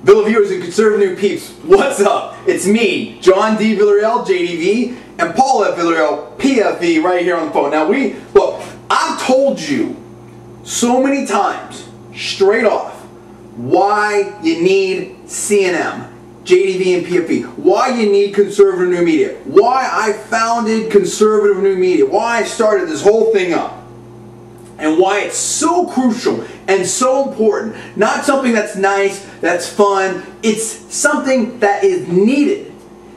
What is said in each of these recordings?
Villa viewers and conservative peeps, what's up? It's me, John D. Villarreal, JDV, and Paul F. Villarreal, PFV, right here on the phone. Now look, I've told you so many times, straight off, why you need CNM, JDV and PFV, why you need conservative new media, why I founded conservative new media, why I started this whole thing up, and why it's so crucial and so important. Not something that's nice, that's fun, it's something that is needed.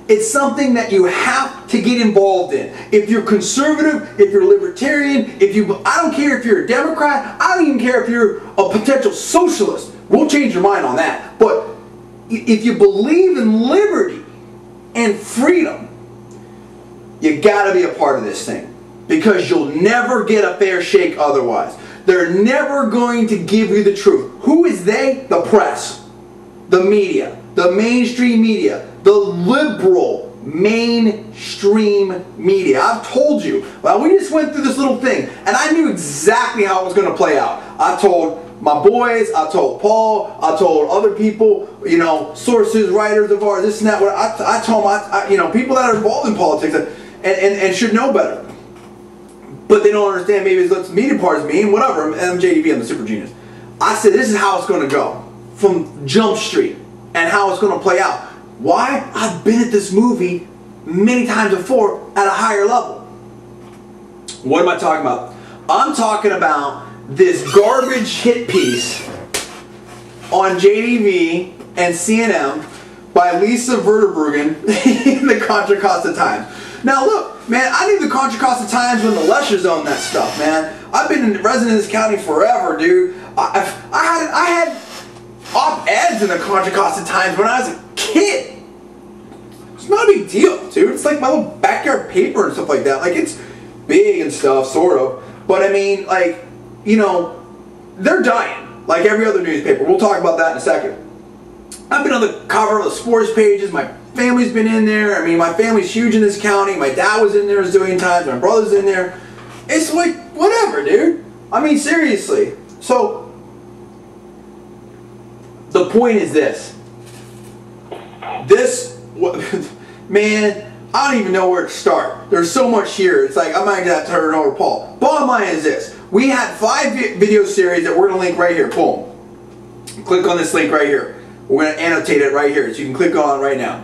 It's something that you have to get involved in. If you're conservative, if you're libertarian, I don't care if you're a Democrat, I don't even care if you're a potential socialist. We'll change your mind on that. But if you believe in liberty and freedom, you gotta be a part of this thing. Because you'll never get a fair shake otherwise. They're never going to give you the truth. Who is they? The press, the media, the mainstream media, the liberal mainstream media. I've told you. Well, we just went through this little thing, and I knew exactly how it was going to play out. I told my boys, I told Paul, I told other people, you know, sources, writers of ours, this and that. I told them, you know, people that are involved in politics and should know better. But they don't understand, maybe it's media part is me and whatever. I'm JDV, I'm the super genius. I said this is how it's going to go from Jump Street and how it's going to play out. Why? I've been at this movie many times before at a higher level. What am I talking about? I'm talking about this garbage hit piece on JDV and CNM by Lisa Vorderbrueggen in the Contra Costa Times. Now look, man, I knew the Contra Costa Times when the Leshers owned that stuff, man. I've been a resident of this county forever, dude. I had op-eds in the Contra Costa Times when I was a kid. It's not a big deal, dude. It's like my little backyard paper and stuff like that. Like, it's big and stuff, sort of. But I mean, like, you know, they're dying, like every other newspaper. We'll talk about that in a second. I've been on the cover of the sports pages. My family's been in there. I mean, my family's huge in this county. My dad was in there a zillion times. My brother's in there. It's like, whatever, dude. I mean, seriously. So, the point is this. Man, I don't even know where to start. There's so much here. It's like, I might have to turn it over to Paul. Bottom line is this. We had 5 video series that we're going to link right here. Boom. Click on this link right here. We're going to annotate it right here, so you can click on it right now.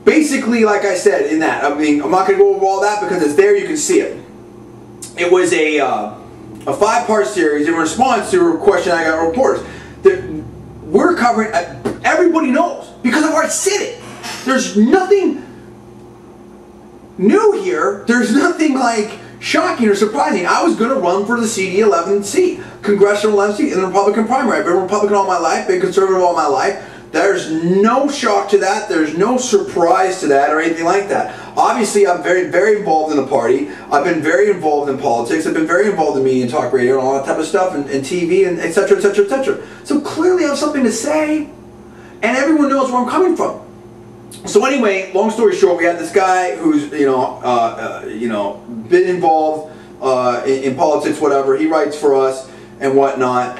Basically, like I said in that, I mean, I'm not going to go over all that because it's there, you can see it. It was a 5-part series in response to a question I got from reporters. We're covering, everybody knows, because I've already said it. There's nothing new here. There's nothing like shocking or surprising. I was going to run for the CD 11 seat, congressional 11 seat in the Republican primary. I've been a Republican all my life, been conservative all my life. There's no shock to that. There's no surprise to that or anything like that. Obviously, I'm very, very involved in the party. I've been very involved in politics. I've been very involved in media and talk radio and all that type of stuff, and TV and et cetera, et cetera, et cetera. So clearly I have something to say, and everyone knows where I'm coming from. So anyway, long story short, we had this guy who's been involved in politics, whatever. He writes for us and whatnot.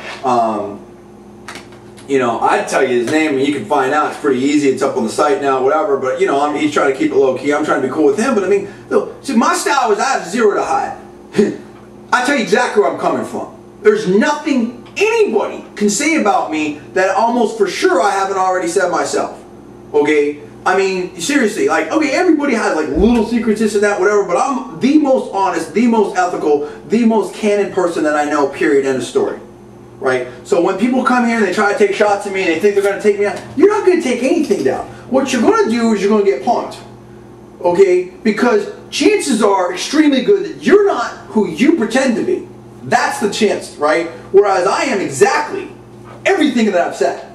You know, I'd tell you his name and you can find out. It's pretty easy. It's up on the site now, whatever. But, you know, he's trying to keep it low key. I'm trying to be cool with him. But, I mean, look, see, my style is I have zero to hide. I tell you exactly where I'm coming from. There's nothing anybody can say about me that almost for sure I haven't already said myself. Okay? I mean, seriously, like, okay, everybody has like little secrets, this and that, whatever, but I'm the most honest, the most ethical, the most canon person that I know, period, end of story. Right? So when people come here and they try to take shots at me and they think they're going to take me down, you're not going to take anything down. What you're going to do is you're going to get punked. Okay? Because chances are extremely good that you're not who you pretend to be. That's the chance, right? Whereas I am exactly everything that I've said.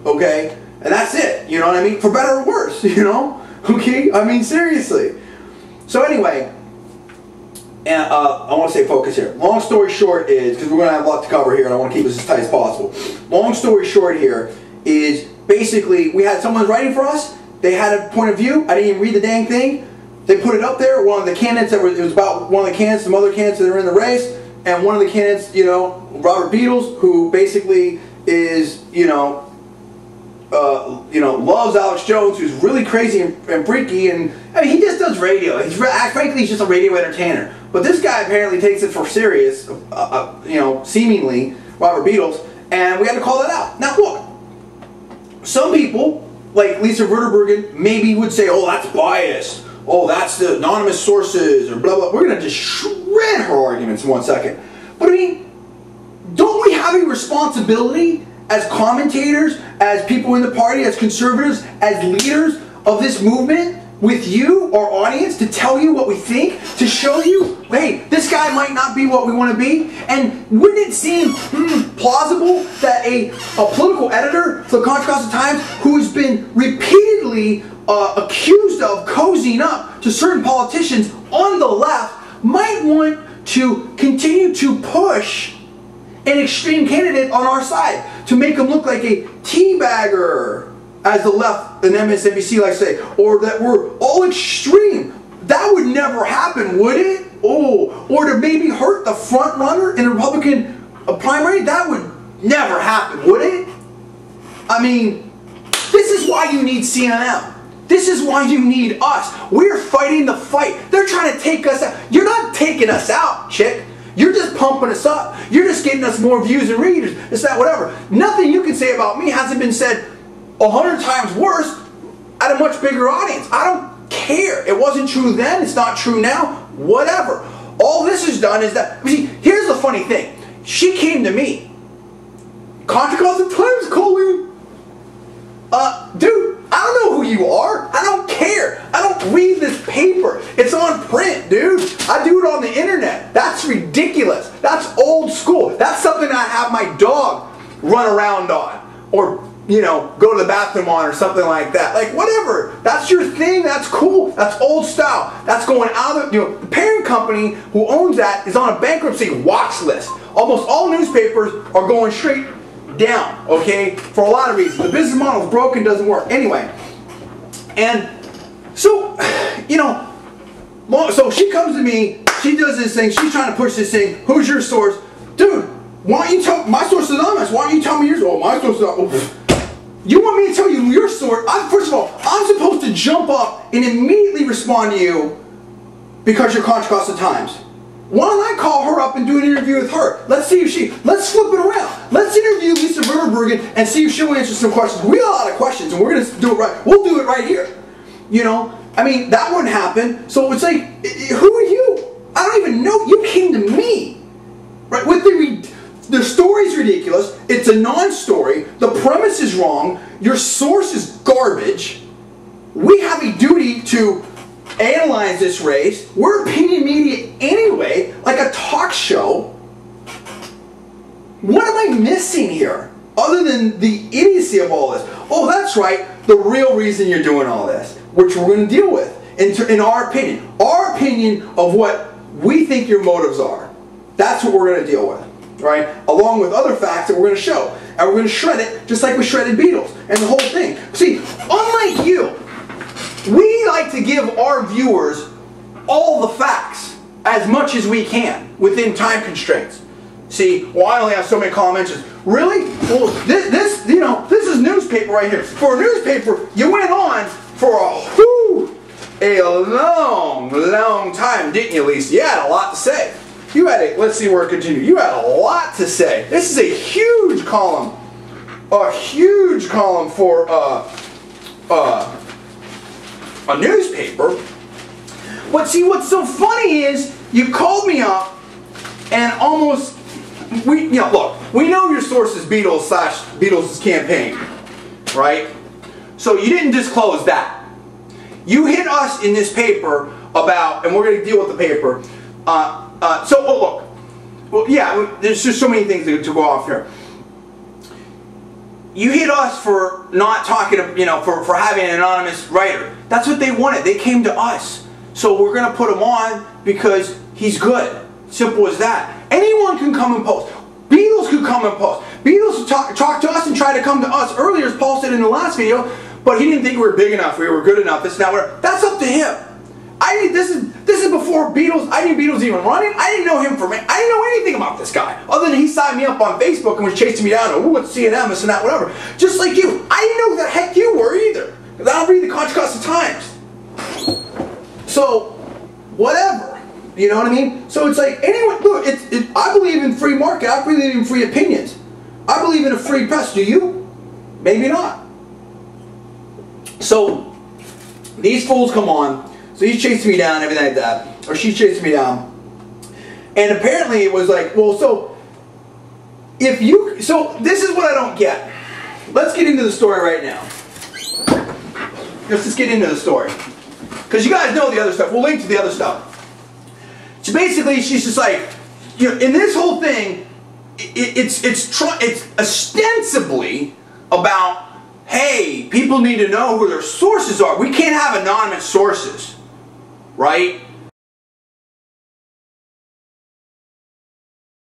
Okay? And that's it. You know what I mean? For better or worse, you know? Okay? I mean, seriously. So anyway, and I want to say focus here. Long story short is, because we're going to have a lot to cover here and I want to keep this as tight as possible. Long story short here is basically we had someone writing for us. They had a point of view. I didn't even read the dang thing. They put it up there. One of the candidates, it was about one of the candidates, some other candidates that are in the race. And one of the candidates, you know, Robert Beadles, who basically is, you know, you know, loves Alex Jones, who's really crazy and freaky, and I mean, he just does radio. Frankly, he's just a radio entertainer. But this guy apparently takes it for serious, you know, seemingly, Robert Beadles, and we had to call that out. Now, look, some people, like Lisa Vorderbrueggen, maybe would say, oh, that's biased. Oh, that's the anonymous sources, or blah, blah. We're going to just shred her arguments in 1 second. But I mean, don't we have a responsibility as commentators, as people in the party, as conservatives, as leaders of this movement, with you, our audience, to tell you what we think, to show you, hey, this guy might not be what we want to be? And wouldn't it seem plausible that a political editor for the Contra Costa Times, who's been repeatedly accused of cozying up to certain politicians on the left, might want to continue to push an extreme candidate on our side, to make him look like a teabagger, as the left and MSNBC likes to say, or that we're all extreme? That would never happen, would it? Oh, or to maybe hurt the front runner in a Republican primary? That would never happen, would it? I mean, this is why you need CNN. This is why you need us. We're fighting the fight. They're trying to take us out. You're not taking us out, chick. You're just pumping us up. You're just getting us more views and readers. It's that whatever. Nothing you can say about me hasn't been said 100 times worse at a much bigger audience. I don't care. It wasn't true then. It's not true now. Whatever. All this has done is that, see, here's the funny thing. She came to me. Contra Costa Times calling. Dude, I don't know who you are. I don't care. I don't read this paper. It's on print, dude. I do it on the internet. That's ridiculous. That's old school. That's something I have my dog run around on, or, you know, go to the bathroom on, or something like that. Like, whatever. That's your thing. That's cool. That's old style. That's going out of, you know, the parent company who owns that is on a bankruptcy watch list. Almost all newspapers are going straight down, okay, for a lot of reasons. The business model is broken, doesn't work. Anyway, and so, you know, so she comes to me, she does this thing, she's trying to push this thing. Who's your source? Dude, why don't you tell, my source is anonymous, why don't you tell me yours? Oh, my source is anonymous. You want me to tell you your source? First of all, I'm supposed to jump up and immediately respond to you because you're Contra Costa Times. Why don't I call her up and do an interview with her? Let's see if let's flip it around. Let's interview Lisa Vorderbrueggen and see if she'll answer some questions. We got a lot of questions, and we're going to do it right. We'll do it right here. You know, I mean, that wouldn't happen. So it's like, who are you? I don't even know. You came to me, right? With the story's ridiculous. It's a non-story. The premise is wrong. Your source is garbage. We have a duty to analyze this race. We're opinion media anyway, like a talk show. What am I missing here, other than the idiocy of all this? Oh, that's right, the real reason you're doing all this, which we're going to deal with, in our opinion of what we think your motives are. That's what we're going to deal with, right? Along with other facts that we're going to show, and we're going to shred it just like we shredded Beadles and the whole thing. See, unlike you, we like to give our viewers all the facts as much as we can within time constraints. See, well, I only have so many comments. Really? Well, this is newspaper right here. For a newspaper, you went on for a long time, didn't you, Lisa? You had a lot to say. You had a, let's see where it continues. You had a lot to say. This is a huge column. A huge column for a newspaper. But see, what's so funny is you called me up and almost, look, we know your source is Beadles' campaign, right? So you didn't disclose that. You hit us in this paper about, and we're going to deal with the paper. Look, well, yeah, there's just so many things to go off here. You hit us for not talking, for having an anonymous writer. That's what they wanted. They came to us. So we're going to put him on because he's good. Simple as that. Anyone can come and post. Beadles could come and post. Beadles talked to us and tried to come to us earlier, as Paul said in the last video, but he didn't think we were big enough, we were good enough, this and that, whatever. That's up to him. This This is before Beadles. I knew Beadles even running. I didn't know him I didn't know anything about this guy other than he signed me up on Facebook and was chasing me down. Oh, it's CNN, this and that, whatever. Just like you, I didn't know who the heck you were either, because I don't read the Contra Costa Times. So, whatever. You know what I mean? So it's like, anyway, look, I believe in free market. I believe in free opinions. I believe in a free press. Do you? Maybe not. So, these fools come on. So he's chasing me down, everything like that. Or she's chasing me down. And apparently it was like, well, so this is what I don't get. Let's get into the story right now. Let's just get into the story. Because you guys know the other stuff. We'll link to the other stuff. So basically, she's just like, you know, in this whole thing, it's ostensibly about, hey, people need to know who their sources are. We can't have anonymous sources, right?